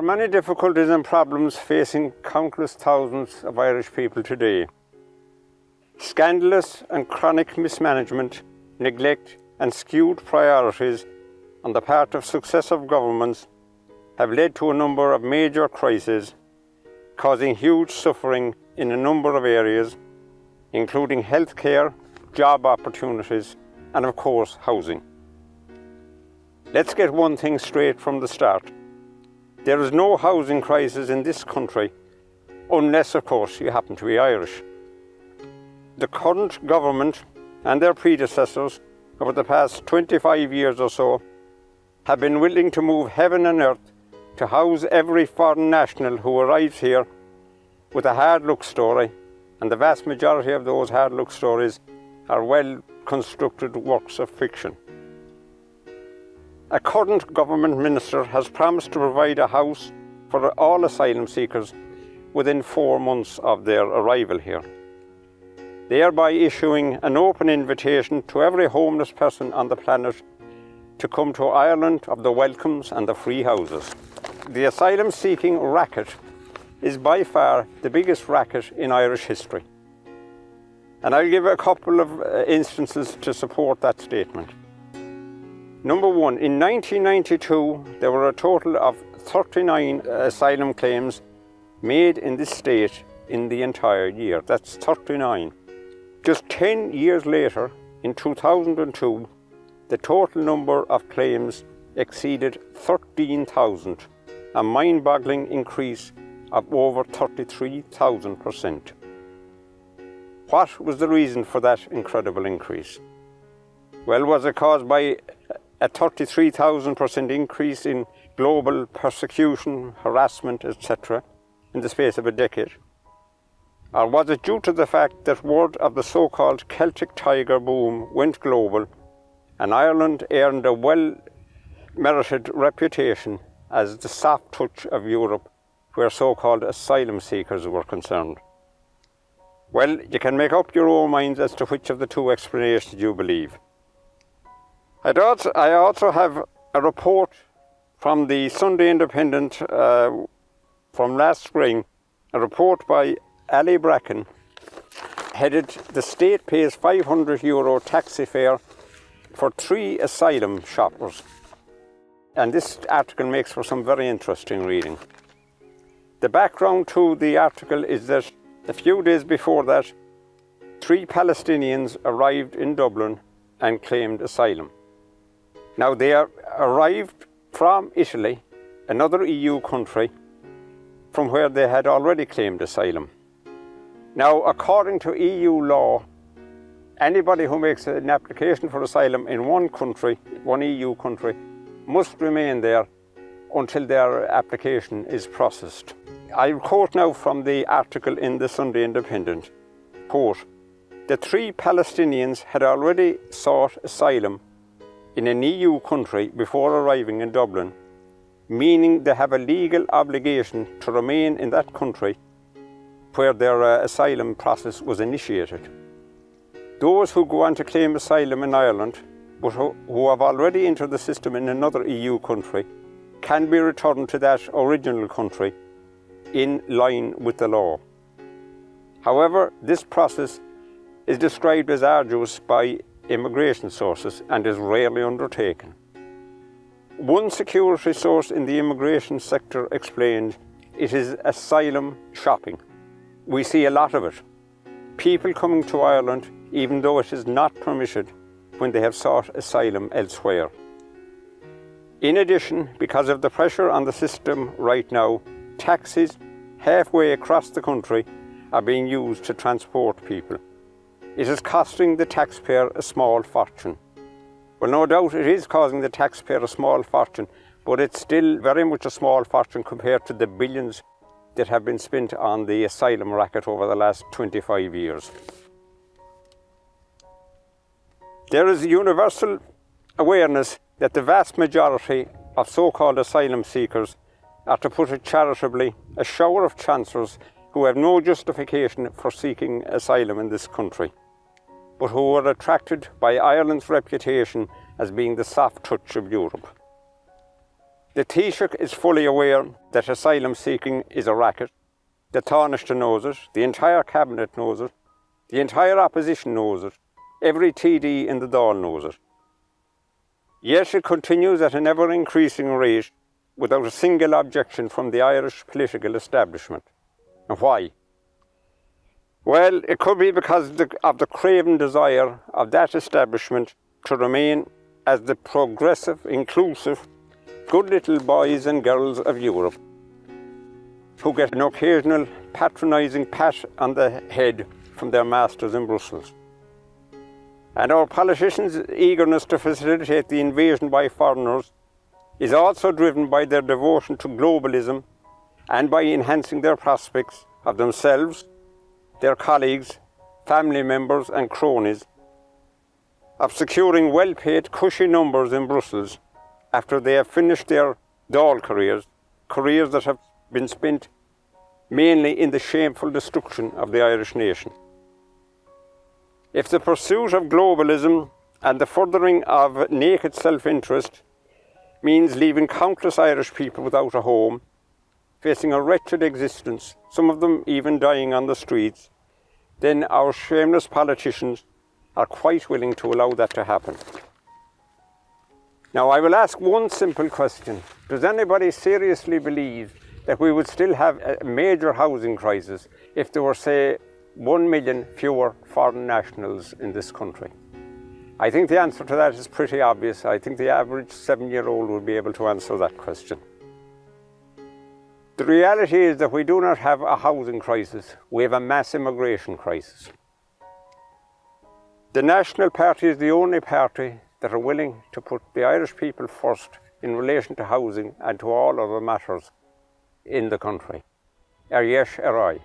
are many difficulties and problems facing countless thousands of Irish people today. Scandalous and chronic mismanagement, neglect and skewed priorities on the part of successive governments have led to a number of major crises, causing huge suffering in a number of areas, including healthcare, job opportunities, and of course, housing. Let's get one thing straight from the start. There is no housing crisis in this country, unless, of course, you happen to be Irish. The current government and their predecessors over the past 25 years or so have been willing to move heaven and earth to house every foreign national who arrives here with a hard luck story, and the vast majority of those hard luck stories are well-constructed works of fiction. A current government minister has promised to provide a house for all asylum seekers within 4 months of their arrival here, thereby issuing an open invitation to every homeless person on the planet to come to Ireland of the welcomes and the free houses. The asylum-seeking racket is by far the biggest racket in Irish history. And I'll give a couple of instances to support that statement. Number one, in 1992, there were a total of 39 asylum claims made in this state in the entire year. That's 39. Just 10 years later, in 2002, the total number of claims exceeded 13,000, a mind-boggling increase of over 33,000%. What was the reason for that incredible increase? Well, was it caused by a 33,000% increase in global persecution, harassment, etc. in the space of a decade? Or was it due to the fact that word of the so-called Celtic Tiger boom went global and Ireland earned a well-merited reputation as the soft touch of Europe where so-called asylum seekers were concerned? Well, you can make up your own minds as to which of the two explanations you believe. I also have a report from the Sunday Independent from last spring, a report by Ali Bracken, headed "The State Pays €500 Taxi Fare for 3 Asylum Shoppers." And this article makes for some very interesting reading. The background to the article is that a few days before that, 3 Palestinians arrived in Dublin and claimed asylum. Now, they arrived from Italy, another EU country, from where they had already claimed asylum. Now, according to EU law, anybody who makes an application for asylum in one country, one EU country, must remain there until their application is processed. I quote now from the article in the Sunday Independent, quote, "The 3 Palestinians had already sought asylum in an EU country before arriving in Dublin, meaning they have a legal obligation to remain in that country where their asylum process was initiated. Those who go on to claim asylum in Ireland, but who have already entered the system in another EU country, can be returned to that original country in line with the law. However, this process is described as arduous by immigration sources and is rarely undertaken. One security source in the immigration sector explained, it is asylum shopping. We see a lot of it. People coming to Ireland even though it is not permitted when they have sought asylum elsewhere. In addition, because of the pressure on the system right now, taxis halfway across the country are being used to transport people. It is costing the taxpayer a small fortune. Well, no doubt it is causing the taxpayer a small fortune, but it's still very much a small fortune compared to the billions that have been spent on the asylum racket over the last 25 years. There is universal awareness that the vast majority of so-called asylum seekers are, to put it charitably, a shower of chancers who have no justification for seeking asylum in this country, but who are attracted by Ireland's reputation as being the soft touch of Europe. The Taoiseach is fully aware that asylum seeking is a racket. The Taoiseach knows it, the entire Cabinet knows it, the entire opposition knows it, every TD in the Dáil knows it. Yet it continues at an ever-increasing rate without a single objection from the Irish political establishment. And why? Well, it could be because of the craven desire of that establishment to remain as the progressive, inclusive, good little boys and girls of Europe, who get an occasional patronising pat on the head from their masters in Brussels. And our politicians' eagerness to facilitate the invasion by foreigners is also driven by their devotion to globalism and by enhancing their prospects of themselves, their colleagues, family members and cronies, of securing well-paid cushy numbers in Brussels after they have finished their Dáil careers, careers that have been spent mainly in the shameful destruction of the Irish nation. If the pursuit of globalism and the furthering of naked self-interest means leaving countless Irish people without a home, facing a wretched existence, some of them even dying on the streets, then our shameless politicians are quite willing to allow that to happen. Now, I will ask one simple question. Does anybody seriously believe that we would still have a major housing crisis if there were, say, 1 million fewer foreign nationals in this country? I think the answer to that is pretty obvious. I think the average 7-year-old would be able to answer that question. The reality is that we do not have a housing crisis, we have a mass immigration crisis. The National Party is the only party that are willing to put the Irish people first in relation to housing and to all other matters in the country. Ar yesh ar ai.